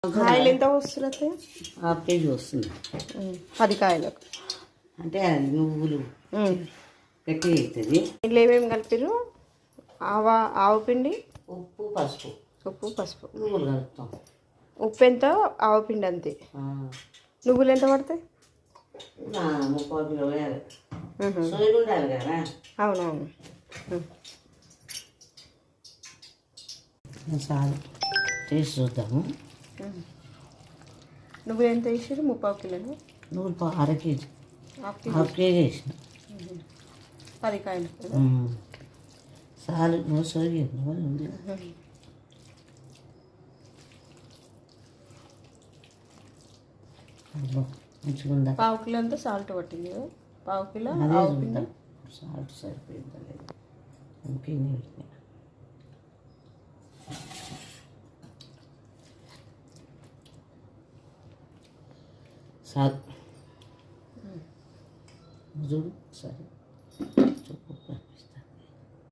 కాయలు ఎంత వస్తుంది? హాఫ్ కేజీ వస్తుంది. 10 కాయలకు అంటే అది నువ్వులు గట్టి అవుతుంది. ఇంట్లో ఏమేమి కలిపిరు? ఆవు పిండి, ఉప్పు, పసుపు, నువ్వులు కలుపుతాం. ఉప్పు ఎంత, ఆవు పిండి అంతే. నువ్వులు ఎంత పడతాయి? 30 కిలో వేయాలి. సోయలు ఉండాలి కదా. అవునవును. చాలు టేస్ట్ చూద్దాము. నువ్వులు ఎంత వేసారు? 30 కిలోలు. నువ్వులు అర కేజీ, హాఫ్ కేజీ వేసిన. 10 కాయలు చాలు. నువ్వు సోయి ఉంది. మంచిగా ఉందా? 1/2 కిలో అంతా సాల్ట్ పట్టింది కదా. 1/2 కిలో సాల్ట్ సరిపోయిందా లేదు ఇంకేం పెట్టినా. సాల్ చూడు సరే చూపు.